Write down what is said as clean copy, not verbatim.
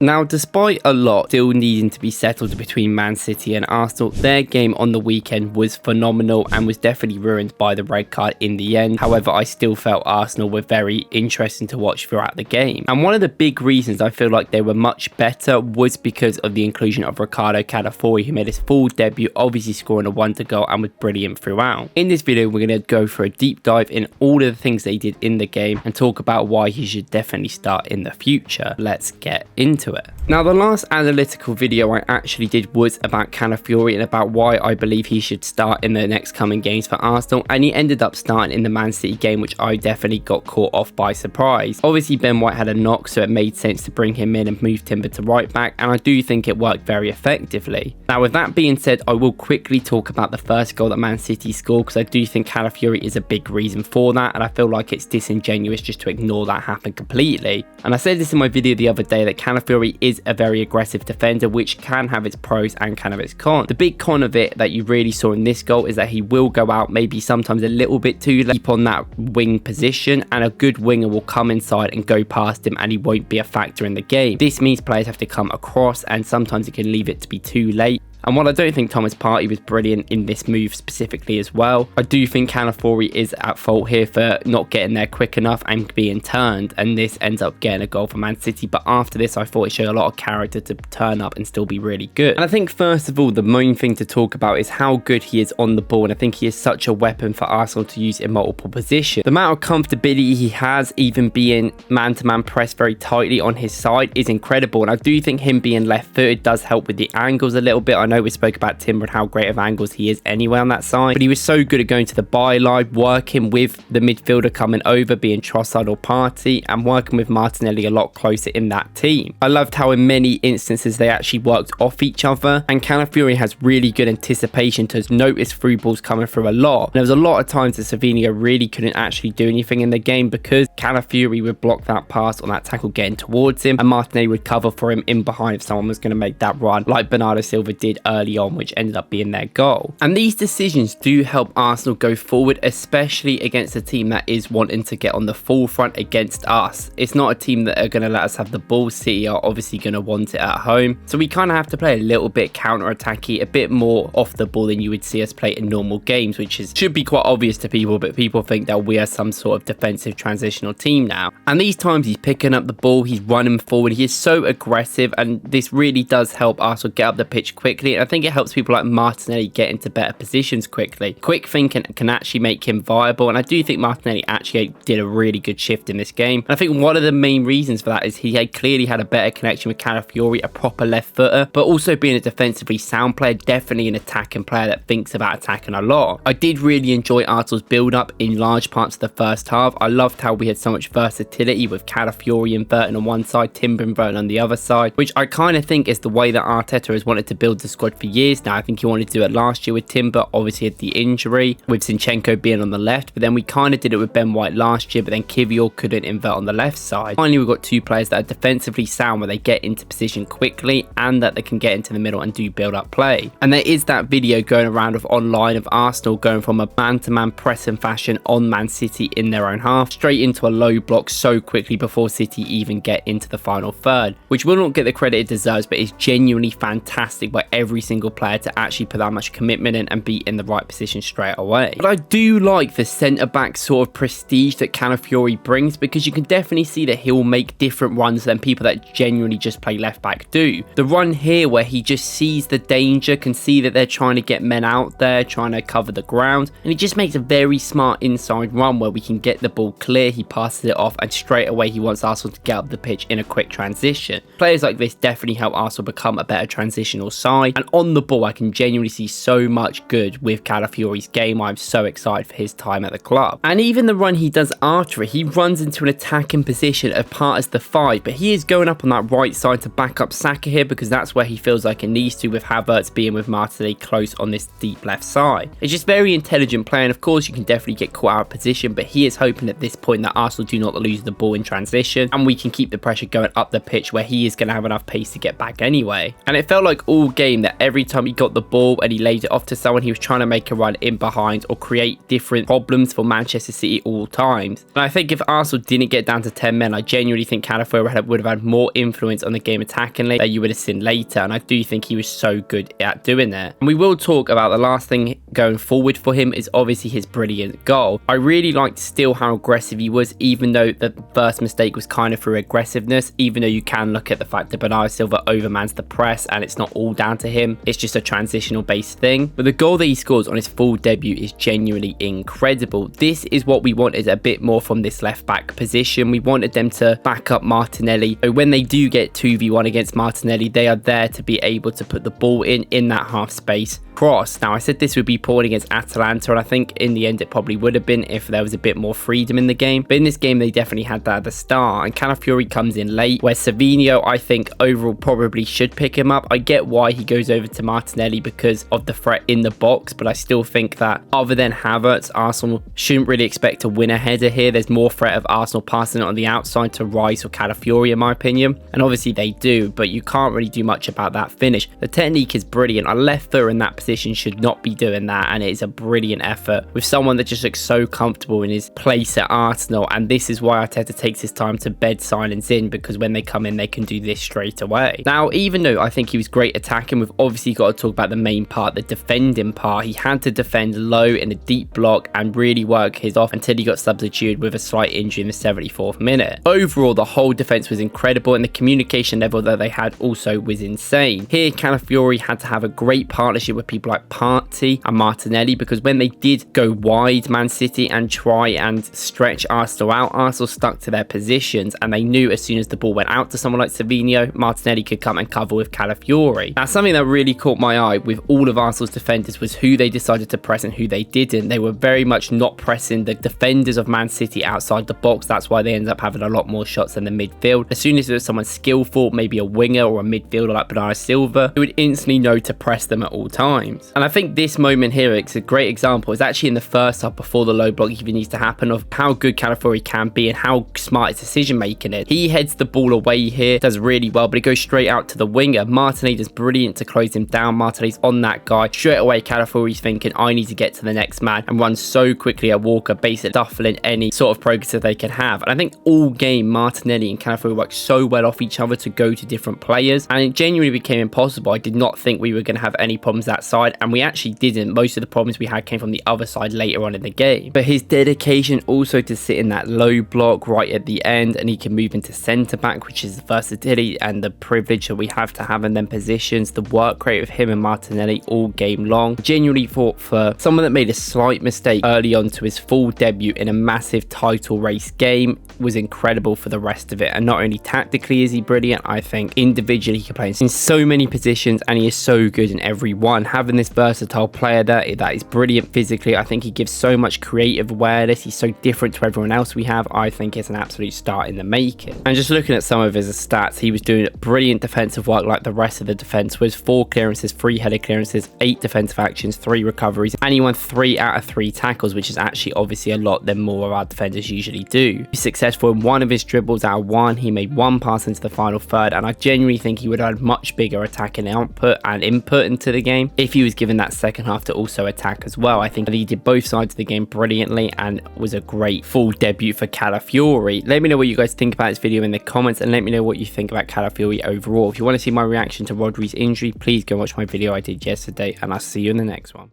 Now, despite a lot still needing to be settled between Man City and Arsenal, their game on the weekend was phenomenal and was definitely ruined by the red card in the end. However, I still felt Arsenal were very interesting to watch throughout the game. And one of the big reasons I feel like they were much better was because of the inclusion of Riccardo Calafiori, who made his full debut, obviously scoring a wonder goal and was brilliant throughout. In this video, we're going to go for a deep dive in all of the things they did in the game and talk about why he should definitely start in the future. Let's get into it. Now, the last analytical video I actually did was about Calafiori and about why I believe he should start in the next coming games for Arsenal, and he ended up starting in the Man City game, which I definitely got caught off by surprise. Obviously, Ben White had a knock, so it made sense to bring him in and move Timber to right back, and I do think it worked very effectively. Now, with that being said, I will quickly talk about the first goal that Man City scored, because I do think Calafiori is a big reason for that, and I feel like it's disingenuous just to ignore that happen completely. And I said this in my video the other day that Calafiori is a very aggressive defender, which can have its pros and can have its cons. The big con of it that you really saw in this goal is that he will go out maybe sometimes a little bit too late on that wing position, and a good winger will come inside and go past him and he won't be a factor in the game. This means players have to come across, and sometimes it can leave it to be too late. And while I don't think Thomas Partey was brilliant in this move specifically as well, I do think Calafiori is at fault here for not getting there quick enough and being turned, and this ends up getting a goal for Man City. But after this, I thought it showed a lot of character to turn up and still be really good. And I think first of all, the main thing to talk about is how good he is on the ball, and I think he is such a weapon for Arsenal to use in multiple positions. The amount of comfortability he has, even being man-to-man pressed very tightly on his side, is incredible, and I do think him being left-footed does help with the angles a little bit. I know we spoke about Timber and how great of angles he is anyway on that side, but he was so good at going to the byline, working with the midfielder coming over, being Trossard or Partey, and working with Martinelli a lot closer in that team. I loved how in many instances they actually worked off each other, and Calafiori has really good anticipation to notice through balls coming through a lot. And there was a lot of times that Savinho really couldn't actually do anything in the game because Calafiori would block that pass on that tackle getting towards him, and Martinelli would cover for him in behind if someone was going to make that run, like Bernardo Silva did early on, which ended up being their goal. And these decisions do help Arsenal go forward, especially against a team that is wanting to get on the forefront against us. It's not a team that are going to let us have the ball. City are obviously going to want it at home, so we kind of have to play a little bit counter-attacky, a bit more off the ball than you would see us play in normal games, which should be quite obvious to people, but people think that we are some sort of defensive transitional team now. And these times he's picking up the ball, he's running forward, he is so aggressive, and this really does help Arsenal get up the pitch quickly. And I think it helps people like Martinelli get into better positions quickly. Quick thinking can actually make him viable, and I do think Martinelli actually did a really good shift in this game. And I think one of the main reasons for that is he clearly had a better connection with Calafiori, a proper left footer, but also being a defensively sound player, definitely an attacking player that thinks about attacking a lot. I did really enjoy Arsenal's build up in large parts of the first half. I loved how we had so much versatility with Calafiori inverting on one side, Timber inverting on the other side, which I kind of think is the way that Arteta has wanted to build the squad for years now. I think he wanted to do it last year with Timber, obviously had the injury with Zinchenko being on the left, but then we kind of did it with Ben White last year, but then Kivior couldn't invert on the left side. Finally, we've got two players that are defensively sound, where they get into position quickly and that they can get into the middle and do build up play. And there is that video going around of online of Arsenal going from a man-to-man pressing fashion on Man City in their own half straight into a low block so quickly before City even get into the final third, which will not get the credit it deserves, but is genuinely fantastic by every single player to actually put that much commitment in and be in the right position straight away. But I do like the centre-back sort of prestige that Calafiori brings, because you can definitely see that he'll make different runs than people that genuinely just play left-back do. The run here where he just sees the danger, can see that they're trying to get men out there, trying to cover the ground, and he just makes a very smart inside run where we can get the ball clear, he passes it off, and straight away he wants Arsenal to get up the pitch in a quick transition. Players like this definitely help Arsenal become a better transitional side, and on the ball I can genuinely see so much good with Calafiori's game. I'm so excited for his time at the club. And even the run he does after it, he runs into an attacking position apart as the 5, but he is going up on that right side to back up Saka here, because that's where he feels like it needs to, with Havertz being with Martinelli close on this deep left side. It's just very intelligent play, and of course you can definitely get caught out of position, but he is hoping at this point that Arsenal do not lose the ball in transition, and we can keep the pressure going up the pitch where he is going to have enough pace to get back anyway. And it felt like all game that that every time he got the ball and he laid it off to someone, he was trying to make a run in behind or create different problems for Manchester City all times. And I think if Arsenal didn't get down to 10 men, I genuinely think Calafiori would have had more influence on the game attackingly that you would have seen later, and I do think he was so good at doing that. And we will talk about the last thing going forward for him is obviously his brilliant goal. I really liked still how aggressive he was, even though the first mistake was kind of through aggressiveness, even though you can look at the fact that Bernardo Silva overmans the press and it's not all down to him, it's just a transitional based thing. But the goal that he scores on his full debut is genuinely incredible. This is what we wanted a bit more from this left back position. We wanted them to back up Martinelli, so when they do get 2v1 against Martinelli, they are there to be able to put the ball in that half space cross. Now, I said this would be poor against Atalanta, and I think in the end it probably would have been if there was a bit more freedom in the game, but in this game they definitely had that at the start, and Calafiori comes in late, where Savinho, I think overall probably should pick him up. I get why he goes over to Martinelli because of the threat in the box, but I still think that other than Havertz, Arsenal shouldn't really expect to win a header here. There's more threat of Arsenal passing it on the outside to Rice or Calafiori in my opinion, and obviously they do, but you can't really do much about that finish. The technique is brilliant. A left footer in that position should not be doing that, and it is a brilliant effort with someone that just looks so comfortable in his place at Arsenal, and this is why Arteta takes his time to bed silence in, because when they come in they can do this straight away. Now, even though I think he was great attacking, we've obviously got to talk about the main part, the defending part. He had to defend low in a deep block and really work his off until he got substituted with a slight injury in the 74th minute. Overall, the whole defense was incredible, and the communication level that they had also was insane. Here, Calafiori had to have a great partnership with people like Partey and Martinelli, because when they did go wide, Man City, and try and stretch Arsenal out, Arsenal stuck to their positions, and they knew as soon as the ball went out to someone like Savinho, Martinelli could come and cover with Calafiori. Now, something that really caught my eye with all of Arsenal's defenders was who they decided to press and who they didn't. They were very much not pressing the defenders of Man City outside the box. That's why they ended up having a lot more shots than the midfield. As soon as there was someone skillful, maybe a winger or a midfielder like Bernardo Silva, you would instantly know to press them at all times. And I think this moment here is a great example. It's actually in the first half before the low block even needs to happen of how good Calafiori can be and how smart his decision making is. He heads the ball away here, does really well, but it goes straight out to the winger. Martinelli does brilliant to close him down. Martinelli's on that guy. Straight away, Calafiori's thinking, I need to get to the next man, and runs so quickly at Walker, basically stifling any sort of progress that they can have. And I think all game, Martinelli and Calafiori worked so well off each other to go to different players, and it genuinely became impossible. I did not think we were going to have any problems that side, and we actually didn't. Most of the problems we had came from the other side later on in the game. But his dedication also to sit in that low block right at the end, and he can move into centre back, which is the versatility and the privilege that we have to have in them positions. The work rate of him and Martinelli all game long. Genuinely thought for someone that made a slight mistake early on to his full debut in a massive title race game was incredible for the rest of it. And not only tactically is he brilliant, I think individually he can play in so many positions, and he is so good in every one. Having this versatile player there that is brilliant physically, I think he gives so much creative awareness. He's so different to everyone else we have. I think it's an absolute start in the making. And just looking at some of his stats, he was doing brilliant defensive work like the rest of the defense was. 4 clearances, 3 header clearances, 8 defensive actions, 3 recoveries, and he won 3 out of 3 tackles, which is actually obviously a lot than more of our defenders usually do. He's successful in 1 of his dribbles out of 1. He made 1 pass into the final third, and I genuinely think he would have had much bigger attacking output and input into the game if he was given that second half to also attack as well. I think he did both sides of the game brilliantly and was a great full debut for Calafiori. Let me know what you guys think about this video in the comments, and let me know what you think about Calafiori overall. If you want to see my reaction to Rodri's injury, please go watch my video I did yesterday, and I'll see you in the next one.